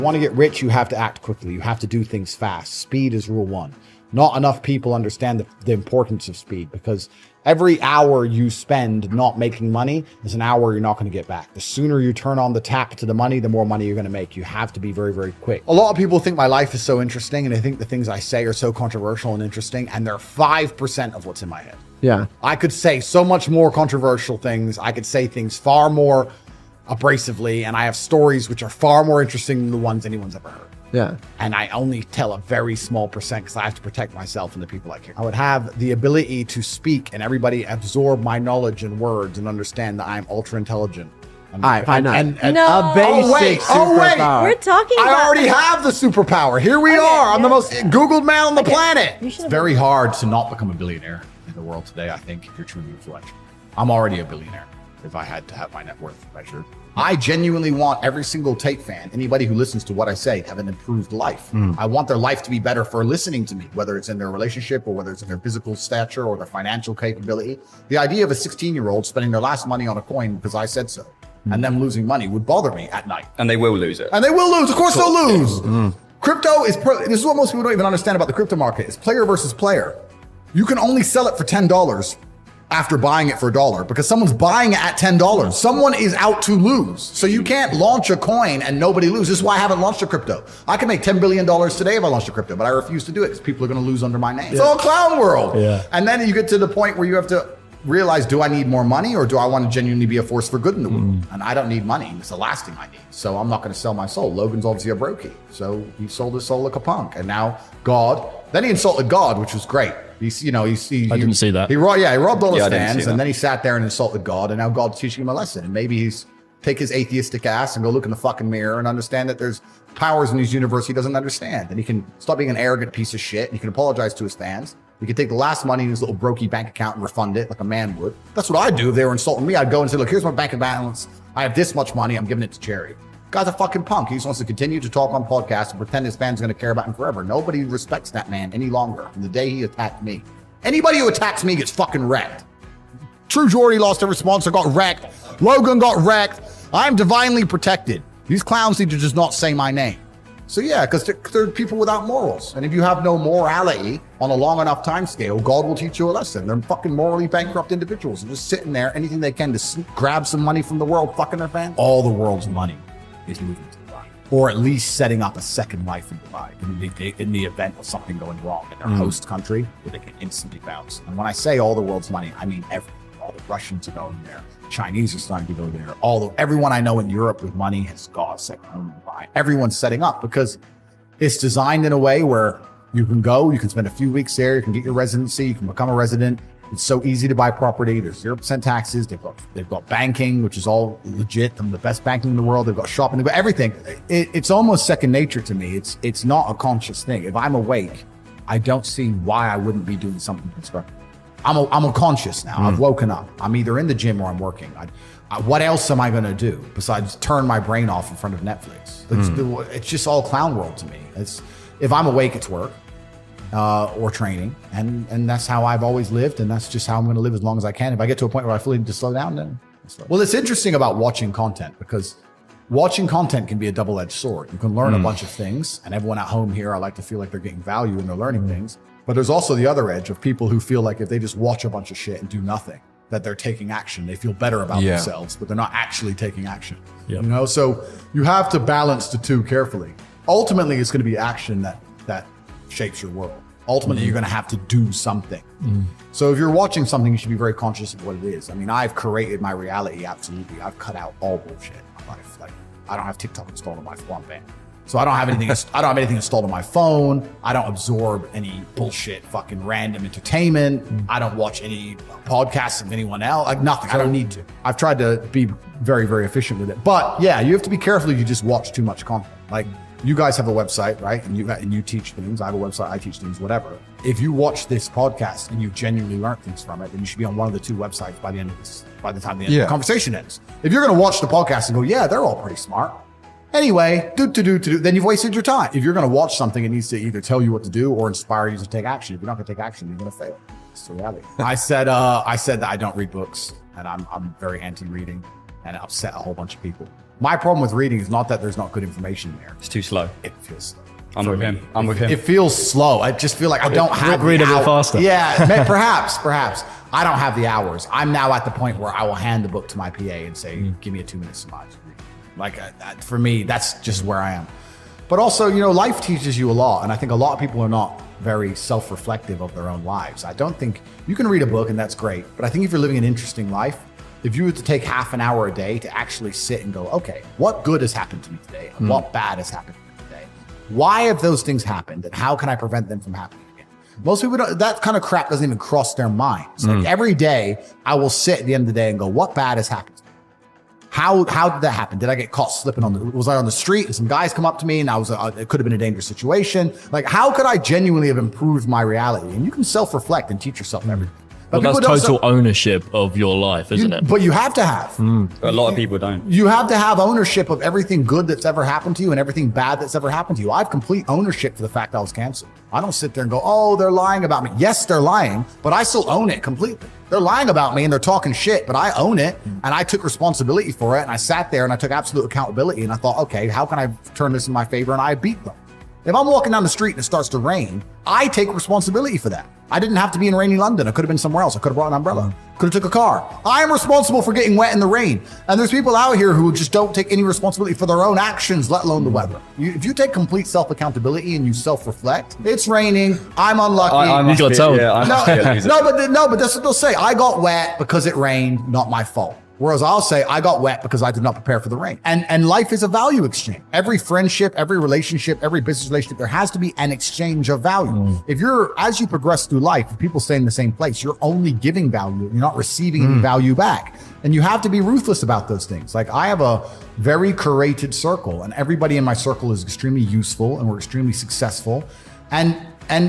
Want to get rich, you have to act quickly. You have to do things fast. Speed is rule one. Not enough people understand the importance of speed, because every hour you spend not making money is an hour you're not going to get back. The sooner you turn on the tap to the money, the more money you're going to make. You have to be very, very quick. A lot of people think my life is so interesting, and they think the things I say are so controversial and interesting, and they're 5% of what's in my head. Yeah. I could say so much more controversial things. I could say things far more abrasively, and I have stories which are far more interesting than the ones anyone's ever heard. Yeah. And I only tell a very small percent because I have to protect myself and the people I care. I would have the ability to speak and everybody absorb my knowledge and words and understand that I'm ultra intelligent. I know. No. A basic superpower. We're talking about I already have the superpower. Here we are. I'm the most Googled man on the planet. It's very hard to not become a billionaire in the world today, I think, if you're truly influential. I'm already a billionaire if I had to have my net worth measured. I genuinely want every single Tate fan, anybody who listens to what I say, to have an improved life. I want their life to be better for listening to me, whether it's in their relationship or whether it's in their physical stature or their financial capability. The idea of a 16-year-old spending their last money on a coin because I said so and them losing money would bother me at night. And they will lose it. And they will lose. Of course they'll lose. Crypto is, this is what most people don't even understand about the crypto market. It's player versus player. You can only sell it for $10 after buying it for $1 because someone's buying it at $10. Someone is out to lose. So you can't launch a coin and nobody loses. This is why I haven't launched a crypto. I can make $10 billion today if I launched a crypto, but I refuse to do it because people are going to lose under my name. It's all clown world. And then you get to the point where you have to realize, do I need more money or do I want to genuinely be a force for good in the world? And I don't need money. It's the last thing I need. So I'm not going to sell my soul. Logan's obviously a brokey. So he sold his soul like a punk. And now God, then he insulted God, which was great. I didn't see that. He robbed all his fans, and then he sat there and insulted God, and now God's teaching him a lesson. And maybe he's take his atheistic ass and go look in the fucking mirror and understand that there's powers in his universe he doesn't understand. And he can stop being an arrogant piece of shit. He can apologize to his fans. He can take the last money in his little brokey bank account and refund it like a man would. That's what I'd do if they were insulting me. I'd go and say, look, here's my bank balance. I have this much money. I'm giving it to charity. Guy's a fucking punk. He just wants to continue to talk on podcasts and pretend his fans are going to care about him forever. Nobody respects that man any longer from the day he attacked me. Anybody who attacks me gets fucking wrecked. True Jordy lost every sponsor, got wrecked. Logan got wrecked. I'm divinely protected. These clowns need to just not say my name. So yeah, because they're people without morals. And if you have no morality on a long enough time scale, God will teach you a lesson. They're fucking morally bankrupt individuals and just sitting there, anything they can to grab some money from the world, fucking their fans. All the world's money is moving to Dubai. Or at least setting up a second life in Dubai in the event of something going wrong in their host country where they can instantly bounce. And when I say all the world's money, I mean everything. All the Russians are going there. Chinese are starting to go there. Everyone I know in Europe with money has got a second home in Dubai. Everyone's setting up because it's designed in a way where you can go, you can spend a few weeks there, you can get your residency, you can become a resident. It's so easy to buy property. There's 0% taxes. They've got banking, which is all legit. Them the best banking in the world. They've got shopping. They've got everything. It's almost second nature to me. It's not a conscious thing. If I'm awake, I don't see why I wouldn't be doing something constructive. I'm a conscious now. I've woken up. I'm either in the gym or I'm working. What else am I going to do besides turn my brain off in front of Netflix? It's just all clown world to me. If I'm awake, it's work or training, and that's how I've always lived, and that's just how I'm going to live as long as I can. If I get to a point where I fully need to slow down, then well, it's interesting about watching content because watching content can be a double-edged sword. You can learn a bunch of things, and everyone at home here, I like to feel like they're getting value and they're learning things. But there's also the other edge of people who feel like if they just watch a bunch of shit and do nothing, that they're taking action. They feel better about themselves, but they're not actually taking action. You know, so you have to balance the two carefully. Ultimately, it's going to be action that shapes your world. Ultimately, you're going to have to do something. So if you're watching something, you should be very conscious of what it is. I mean, I've created my reality, absolutely. I've cut out all bullshit in my life. Like, I don't have TikTok installed on my phone, man. So I don't have anything. I don't have anything installed on my phone. I don't absorb any bullshit, fucking random entertainment. I don't watch any podcasts of anyone else. Like nothing. I don't need to. I've tried to be very, very efficient with it. But yeah, you have to be careful if you just watch too much content. Like you guys have a website, right? And you teach things. I have a website. I teach things. Whatever. If you watch this podcast and you genuinely learn things from it, then you should be on one of the two websites by the end of this. By the time the conversation ends. If you're going to watch the podcast and go, yeah, they're all pretty smart. Anyway, then you've wasted your time. If you're going to watch something, it needs to either tell you what to do or inspire you to take action. If you're not going to take action, you're going to fail. It's the reality. I said that I don't read books, and I'm very anti-reading, and it upset a whole bunch of people. My problem with reading is not that there's not good information there. It's too slow. It feels slow. I'm with him. I'm with him. It feels slow. I just feel like I don't have read a bit faster. Yeah, perhaps. I don't have the hours. I'm now at the point where I will hand the book to my PA and say, give me a 2-minute samaj. Like for me, that's just where I am. But also, life teaches you a lot. And I think a lot of people are not very self-reflective of their own lives. I don't think you can read a book and that's great. But I think if you're living an interesting life, if you were to take half an hour a day to actually sit and go, okay, what good has happened to me today? And what bad has happened to me today? Why have those things happened? And how can I prevent them from happening again? Most people don't, that kind of crap doesn't even cross their minds. Like every day I will sit at the end of the day and go, what bad has happened to me? How did that happen? Did I get caught slipping was I on the street and some guys come up to me and it could have been a dangerous situation? Like, how could I genuinely have improved my reality? And you can self-reflect and teach yourself everything. But that's total ownership of your life, isn't it? But you have to have. A lot of people don't. You have to have ownership of everything good that's ever happened to you and everything bad that's ever happened to you. I have complete ownership for the fact I was canceled. I don't sit there and go, oh, they're lying about me. Yes, they're lying, but I still own it completely. They're lying about me and they're talking shit, but I own it and I took responsibility for it. And I sat there and I took absolute accountability and I thought, okay, how can I turn this in my favor? And I beat them. If I'm walking down the street and it starts to rain, I take responsibility for that. I didn't have to be in rainy London. I could have been somewhere else. I could have brought an umbrella. Could have took a car. I am responsible for getting wet in the rain. And there's people out here who just don't take any responsibility for their own actions, let alone the weather. If you take complete self-accountability and you self-reflect, it's raining, I'm unlucky. You got told. But that's what they'll say. I got wet because it rained, not my fault. Whereas I'll say I got wet because I did not prepare for the rain. And life is a value exchange. Every friendship, every relationship, every business relationship, there has to be an exchange of value. As you progress through life, if people stay in the same place, you're only giving value. You're not receiving any value back. And you have to be ruthless about those things. Like I have a very curated circle and everybody in my circle is extremely useful and we're extremely successful. And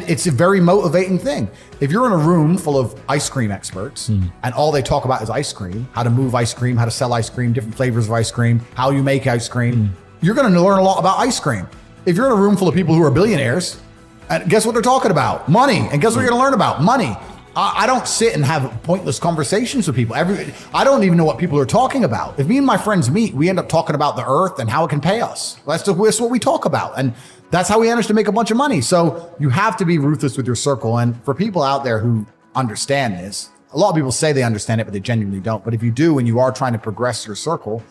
it's a very motivating thing. If you're in a room full of ice cream experts and all they talk about is ice cream, how to move ice cream, how to sell ice cream, different flavors of ice cream, how you make ice cream, you're going to learn a lot about ice cream. If you're in a room full of people who are billionaires, and guess what they're talking about? Money. And guess what you're going to learn about? Money. I don't sit and have pointless conversations with people. I don't even know what people are talking about. If me and my friends meet, we end up talking about the earth and how it can pay us. That's what we talk about. And that's how we manage to make a bunch of money. So you have to be ruthless with your circle. And for people out there who understand this, a lot of people say they understand it, but they genuinely don't. But if you do, and you are trying to progress your circle,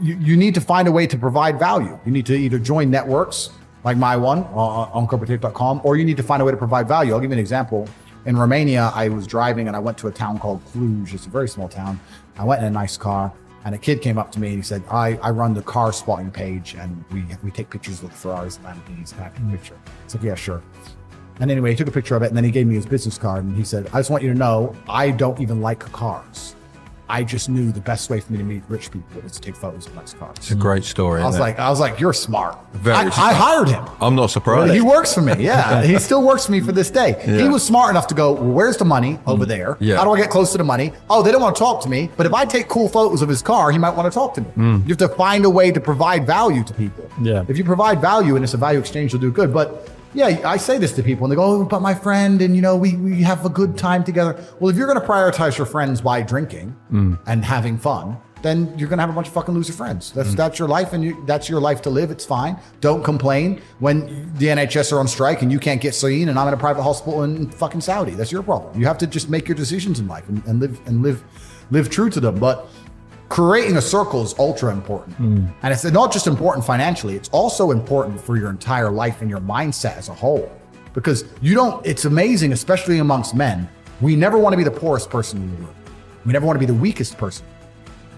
you need to find a way to provide value. You need to either join networks like my one on corporatate.com, or you need to find a way to provide value. I'll give you an example. In Romania, I was driving and I went to a town called Cluj. It's a very small town. I went in a nice car and a kid came up to me and he said, I run the car spotting page and we take pictures with Ferraris and Lamborghinis. Can I take a picture? I said, yeah, sure. And anyway, he took a picture of it and then he gave me his business card and he said, I just want you to know, I don't even like cars. I just knew the best way for me to meet rich people was to take photos of nice cars. It's a great story. I was like, you're smart. Very smart. I hired him. I'm not surprised. He works for me. Yeah. He still works for me for this day. Yeah. He was smart enough to go, well, where's the money? Over there. Yeah. How do I get close to the money? Oh, they don't want to talk to me. But if I take cool photos of his car, he might want to talk to me. You have to find a way to provide value to people. Yeah. If you provide value and it's a value exchange, you'll do good. But yeah, I say this to people and they go, oh, but my friend, and we have a good time together. Well, if you're going to prioritize your friends by drinking and having fun, then you're going to have a bunch of fucking loser friends. That's your life and that's your life to live. It's fine. Don't complain when the NHS are on strike and you can't get seen and I'm in a private hospital in fucking Saudi. That's your problem. You have to just make your decisions in life and live true to them. But creating a circle is ultra important. And it's not just important financially, it's also important for your entire life and your mindset as a whole. Because it's amazing, especially amongst men, we never want to be the poorest person in the room. We never want to be the weakest person.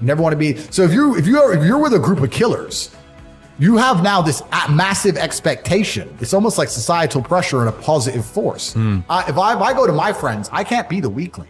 You never want to be, so if you're with a group of killers, you have now this massive expectation. It's almost like societal pressure and a positive force. If I go to my friends, I can't be the weakling.